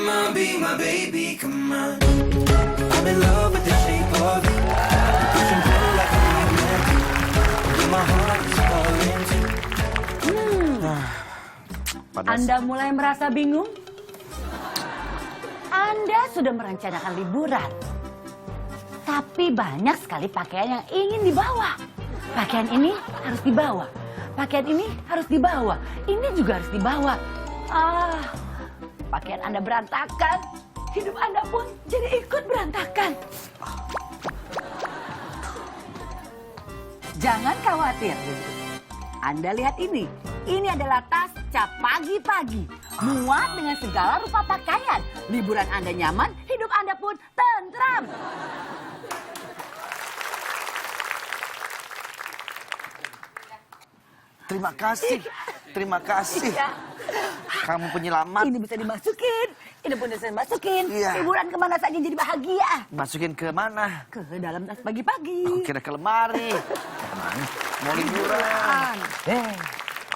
Come on, be my baby, come on. I'm in love with the shape of you. Push and pull like a magnet. But my heart is falling too. Anda mulai merasa bingung? Anda sudah merencanakan liburan. Tapi banyak sekali pakaian yang ingin dibawa. Pakaian ini harus dibawa. Pakaian ini harus dibawa. Ini juga harus dibawa. Pakaian Anda berantakan. Hidup Anda pun jadi ikut berantakan. Jangan khawatir. Anda lihat ini. Ini adalah tas cap pagi-pagi. Muat dengan segala rupa pakaian. Liburan Anda nyaman, hidup Anda pun tentram. Terima kasih, terima kasih. Kamu penyelamat. Ini bisa dimasukin, ini pun bisa dimasukin. Iya. Liburan kemana saja jadi bahagia. Masukin ke mana? Ke dalam tas pagi-pagi. Oh, kira ke lemari. Kemana? Mau liburan.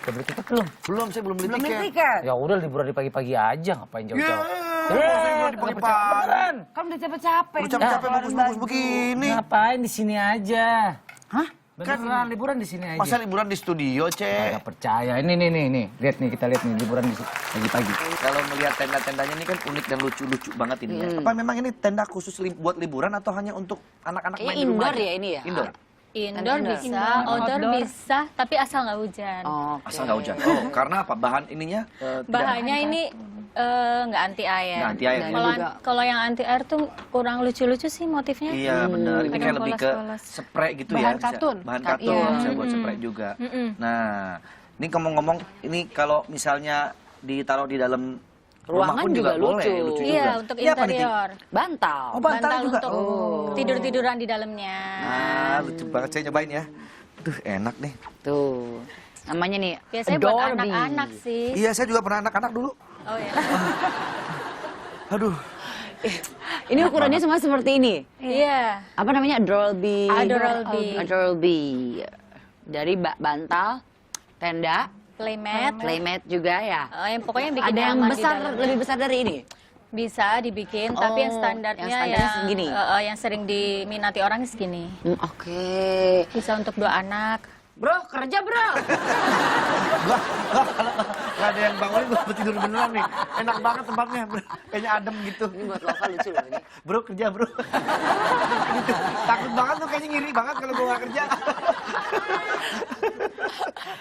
Udah beli tiket belum? Belum, saya belum beli Belum beli tiket. tiket. Ya udah liburan di pagi-pagi aja, ngapain jauh-jauh? Liburan di pagi-pagi. Kan udah capek-capek. Udah capek-capek bagus-bagus begini. Ngapain di sini aja? Hah? Beneran liburan di sini aja. Masa liburan di studio, Cek? Nggak percaya. Ini nih. Lihat nih, kita lihat nih liburan di pagi-pagi. Kalau melihat tenda-tendanya ini kan unik dan lucu-lucu banget ini ya. Apa memang ini tenda khusus buat liburan atau hanya untuk anak-anak main di rumah? Indoor ya ini ya? Indoor? Indoor bisa, outdoor bisa, tapi asal nggak hujan. Asal nggak hujan. Oh, karena apa? Bahan ininya? Bahannya ini nggak anti air. Nggak anti air. Kalau yang anti air tuh kurang lucu-lucu sih motifnya. Iya benar. Ini Kadang kayak lebih ke polos-polos. spray gitu ya. Bahan katun. Bahan katun. Bisa buat spray juga. Nah, ini ngomong-ngomong, ini kalau misalnya ditaruh di dalam rumah Ruangan pun juga boleh, lucu. lucu Iya, juga. untuk Ini apa nih, Ting? interior. Bantal. Oh, bantal juga. untuk tidur-tiduran di dalamnya. Ah, lucu banget, saya nyobain ya. Duh, enak nih. Tuh. Namanya nih Biasanya buat Adorbi. anak-anak sih. Iya, saya juga pernah anak-anak dulu. Oh ya. Aduh. Ini ukurannya semua seperti ini. Iya. Apa namanya? Adorbi. Adorbi. Adorbi. Dari bantal, tenda, Playmat. playmat juga ya. Yang pokoknya bikin Ada yang nyaman di besar, dalamnya. lebih besar dari ini? Bisa dibikin, tapi yang Oh, standarnya yang standarnya segini? yang sering diminati orang segini. Oke. Bisa untuk 2 anak. Bro, kerja bro. Gak ada yang bangunin, gue tidur beneran nih. Enak banget tempatnya, kayaknya adem gitu. Ini buat lokal lucu loh ini. Bro, kerja bro. Gitu. Takut banget tuh, kayaknya ngiri banget kalau gue gak kerja.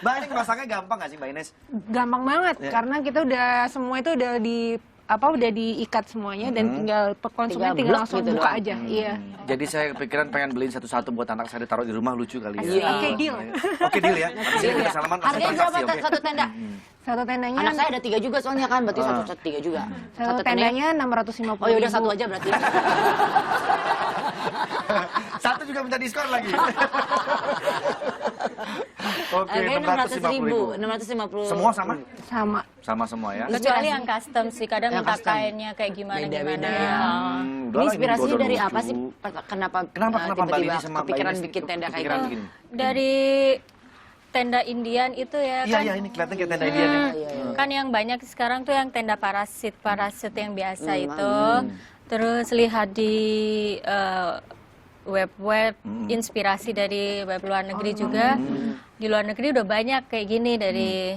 Mbak, ini masaknya gampang gak sih Mbak Ines? Gampang banget Ya. karena kita udah semua itu udah udah diikat semuanya dan tinggal konsumen Tinggal tinggal blok langsung gitu buka doang. aja. Iya. Jadi saya kepikiran pengen beliin satu-satu buat anak saya ditaruh di rumah, lucu kali ya. Iya. Oke, deal. Oke, deal ya. Habis ini kita salaman, langsung Harganya transaksi, berapa oke? satu tenda? Satu tendanya Anak saya ada 3 juga soalnya kan, berarti satu tiga juga. satu tendanya 650. Oh ya udah satu aja berarti. Satu juga minta diskon lagi. Oke, Harganya 650.000. 650. Semua sama? Sama. Sama semua ya? Kecuali yang custom sih, kadang Yang minta custom. kainnya kayak Beda-beda gimana-gimana. ya. Ya. Udah lah, Inspirasinya ini dari lucu. apa sih? Kenapa Kenapa Mbak tiba-tiba Lini sama Mbak kepikiran Ines bikin tenda kayak kepikiran gitu? begini? Dari tenda Indian itu ya Iya, kan. iya, ini kelihatan kayak tenda Indian ya. Kan yang banyak sekarang tuh yang tenda parasit yang biasa itu. Terus lihat di web-web inspirasi dari web luar negeri juga. Di luar negeri udah banyak kayak gini dari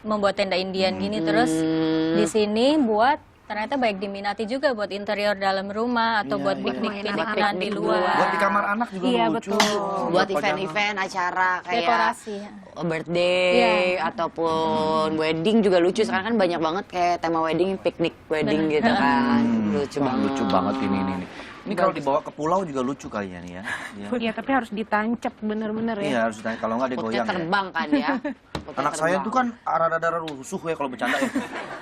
membuat tenda Indian gini, terus di sini buat ternyata baik diminati juga buat interior dalam rumah atau buat piknik-piknikan di luar. Buat di kamar anak juga Iya, lucu. betul. Buat Pajangan. event-event acara kayak Dekorasi. birthday ataupun wedding juga lucu. Sekarang kan banyak banget kayak tema wedding, piknik wedding gitu kan. Lucu Wah, banget. lucu banget ini. Ini kalau dibawa ke pulau juga lucu kayaknya nih ya. Iya. Iya, tapi harus ditancap bener-bener ya. Iya, harus ditanya, kalau nggak dia Potnya goyang ya. terbang kan ya. Potnya Anak saya terbang. tuh kan rada-rada rusuh ya kalau bercanda ya.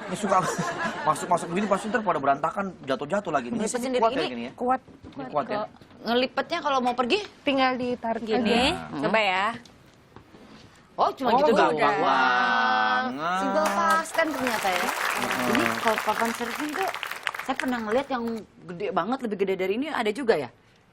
Ini suka masuk-masuk begini pasti ntar pada berantakan, jatuh-jatuh lagi. Ini Ngelipet sini sendiri kuat ya ini gini ya. Kuat. Ini kuat ya. Ngelipetnya kalau mau pergi? Tinggal ditarik Gini, aja. coba ya. Oh, cuma Oh, gitu gampang doang. banget. Simple fast kan ternyata ya. Ini kalau papan surfing tuh saya pernah ngeliat yang gede banget, lebih gede dari ini ada juga ya?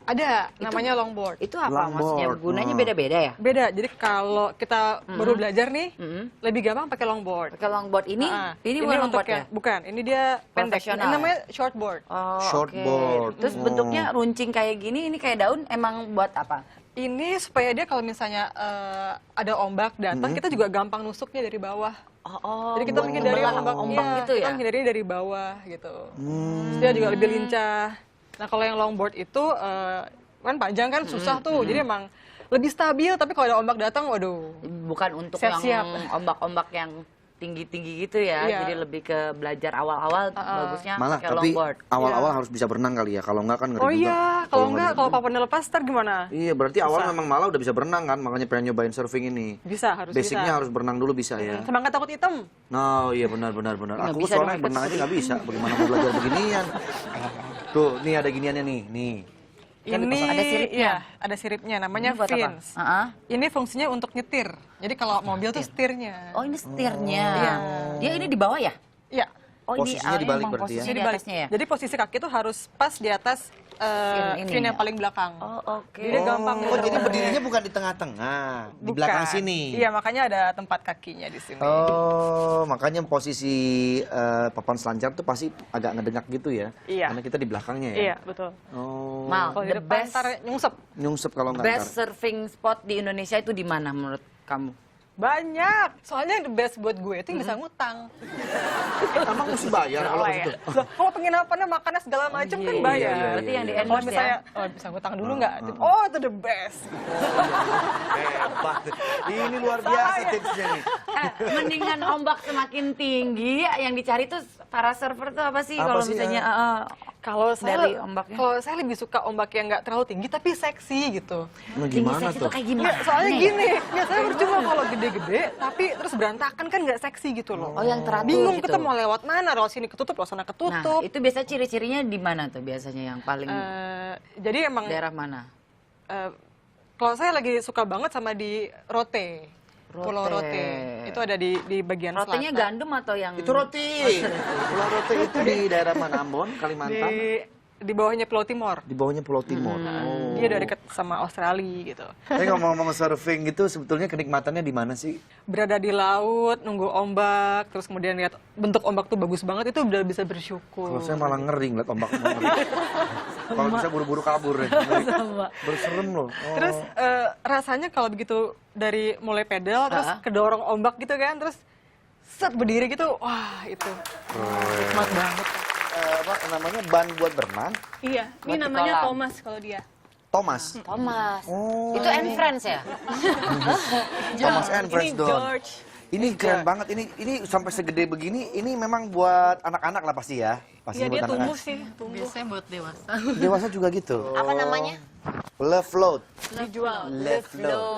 Ada, namanya longboard. Itu apa Longboard. maksudnya? Gunanya beda-beda ya? Beda, jadi kalau kita baru belajar nih, lebih gampang pakai longboard. Pakai longboard ini, Ah, ini bukan untuk longboard ya? Bukan, ini dia pendek. Ini Profesional. namanya shortboard. Oh, Shortboard. oke. Terus bentuknya runcing kayak gini, ini kayak daun emang buat apa? Ini supaya dia kalau misalnya ada ombak datang, kita juga gampang nusuknya dari bawah. Oh, Jadi kita buat menghindari ngebelah ombak iya, gitu ya? kita menghindari dari bawah gitu. Terus dia juga lebih lincah. Nah kalau yang longboard itu kan panjang kan susah tuh, jadi emang lebih stabil. Tapi kalau ada ombak datang, waduh. Bukan untuk Siap-siap. yang ombak-ombak yang tinggi-tinggi gitu ya, Iya. jadi lebih ke belajar awal-awal bagusnya Malah pakai tapi longboard. awal-awal harus bisa berenang kali ya. Kalau enggak kan ngeri Oh juga. iya, kalau nggak enggak, bisa kalau papannya lepas, ntar gimana? Iya, berarti awal memang malah udah bisa berenang kan, makanya pengen nyobain surfing ini. Bisa, harus Basicnya bisa. harus berenang dulu bisa ya. Sama nggak takut hitam. Nah, iya benar. Nggak Aku bisa soalnya dong, berenang aja nggak bisa. Bagaimana mau belajar beginian? Tuh, nih ada giniannya nih. Kan Ini ada siripnya. iya, ada siripnya, namanya Ini buat apa? fins. Heeh. Ini fungsinya untuk nyetir. Jadi kalau mobil tuh setirnya. Oh, ini setirnya. Iya. Dia ini di bawah ya? Iya. Oh, Posisinya ini dibalik emang berarti ya? posisinya di Dibalik. atasnya ya? Jadi posisi kaki tuh harus pas di atas ini fin ya? yang paling belakang. Oh, oke. Jadi dia gampang. Oh, jadi gitu. berdirinya bukan di tengah-tengah, di Bukan. belakang sini. Iya, makanya ada tempat kakinya di sini. Oh, makanya posisi papan selancar tuh pasti agak ngedengak gitu ya? Iya. Karena kita di belakangnya ya? Iya, betul. Oh, Mal, Kalau di the depan best, ntar nyungsep. nyungsep kalau nggak best ntar. surfing spot di Indonesia itu di mana menurut kamu? Banyak. Soalnya yang the best buat gue itu yang bisa ngutang. Emang mesti bayar kalau ke situ? Loh, kalau penginapannya, makannya segala macam kan Iya, bayar. iya, Berarti yang di Kalau endorse misalnya, ya? oh bisa ngutang dulu nggak? Oh, itu the best. Hebat. Ini luar biasa tipsnya nih. Mendingan ombak semakin tinggi, yang dicari tuh para surfer tuh apa sih? Apa Kalau sih, misalnya Kalau Dari saya, ombaknya? kalau saya lebih suka ombak yang nggak terlalu tinggi tapi seksi gitu. Nah, tinggi gimana seksi tuh? tuh kayak gimana? Nggak, soalnya ya? gini, ya saya percuma kalau gede-gede tapi terus berantakan kan nggak seksi gitu loh. Oh, yang teratur Bingung gitu. kita mau lewat mana, lewat sini ketutup, lewat sana Nah, ketutup. itu biasa ciri-cirinya di mana tuh biasanya yang paling Jadi emang daerah mana? kalau saya lagi suka banget sama di Rote. Pulau Rote. Itu ada di bagian Rotenya selatan. gandum atau yang Itu roti. Pulau Rote itu di daerah mana? Ambon, Kalimantan? Di bawahnya Pulau Timor. Di bawahnya Pulau Timur. Oh. Dia udah deket sama Australia gitu. Tapi ngomong-ngomong surfing gitu, sebetulnya kenikmatannya di mana sih? Berada di laut, nunggu ombak, terus kemudian lihat bentuk ombak tuh bagus banget, itu udah bisa bersyukur. Kalau saya malah ngeri ngeliat ombak. Kalau bisa buru-buru kabur ya. Berserem loh. Oh. Terus rasanya kalau begitu dari mulai pedal, terus kedorong ombak gitu kan, terus set berdiri gitu, wah itu nikmat banget. Apa namanya, ban buat berenang? Iya, ini namanya Thomas kalau dia. Thomas. Thomas. Oh. Itu and Friends ya? Thomas and Friends dong. George. Ini keren banget. Ini sampai segede begini. Ini memang buat anak-anak lah pasti ya. Pasti Iya, buat dia anak-anak. tumbuh sih, tumbuh. Biasanya buat dewasa. Dewasa juga gitu. Apa namanya? Love Float. Dijual. Le Flow.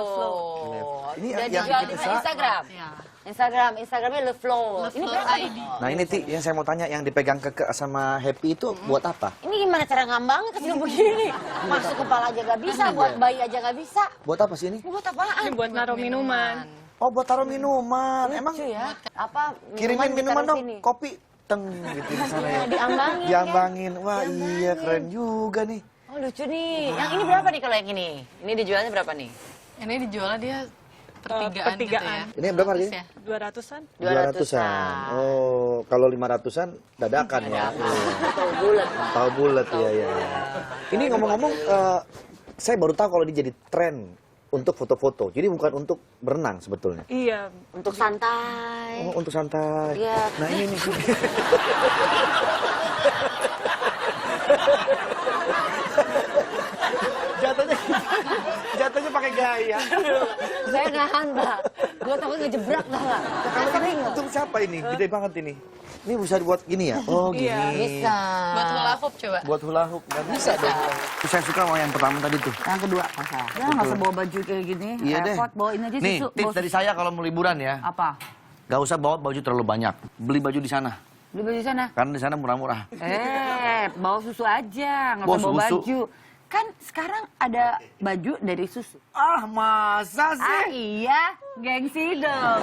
Ini Udah yang dijual bikin di usaha. Instagram. Ya. Instagramnya Le Flow. Ini berapa nih? Nah ini Ti, yang saya mau tanya, yang dipegang Keke sama Happy itu buat apa? Ini gimana cara ngambangnya kecil begini? Masuk kepala aja gak bisa, buat bayi aja gak bisa. Buat apa sih ini? Buat apaan? Buat naruh minuman. Oh, buat taruh minuman. Emang Lucu ya? Apa kirimin minuman ditaruh dong, sini? kopi teng gitu di sana ya. Diambangin. Diambangin. Wah iya, keren juga nih. Oh lucu nih. Yang ini berapa nih kalau yang ini? Ini dijualnya berapa nih? Ini dijualnya dia pertigaan, gitu ya. Ini berapa harganya? Ya. 200-an. 200-an. Oh, kalau 500-an dadakan ya. Atau bulat. Tahu bulat ya ya. Ini ngomong-ngomong, saya baru tahu kalau ini jadi tren untuk foto-foto. Jadi bukan untuk berenang sebetulnya. Iya. Untuk santai. Oh, untuk santai. Iya. Nah ini nih. jatuhnya pakai gaya. Saya nahan, Mbak. Gue takut ngejebrak, tau nggak? Kalau ini untuk siapa ini? Gede banget ini. Ini bisa dibuat gini ya? Oh gini. Bisa. Buat hula hoop coba. Buat hula hoop nggak bisa dong. Saya suka mau yang pertama tadi tuh. Yang kedua, Pasal. Ya nggak usah bawa baju kayak gini. Iya deh. Repot, bawain aja Nih, susu. tips Bawa dari saya kalau mau liburan ya. Apa? Gak usah bawa baju terlalu banyak. Beli baju di sana. Beli baju sana. Karena di sana murah-murah. Bawa susu aja, nggak Bawa usah bawa susu? baju. Kan sekarang ada baju dari susu. Ah, masa Ah iya, gengsi dong.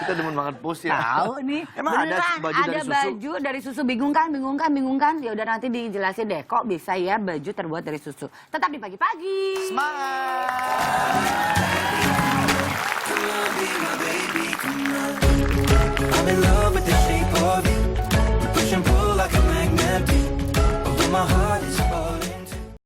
Kita demen banget post ya. Tahu nih. Emang ada beneran, baju ada dari susu? baju dari susu. Bingung kan? Bingung kan? Ya udah nanti dijelasin deh. Kok bisa ya baju terbuat dari susu? Tetap di pagi-pagi. I'm in love with the shape of you. We push and pull like a magnet do. Although my heart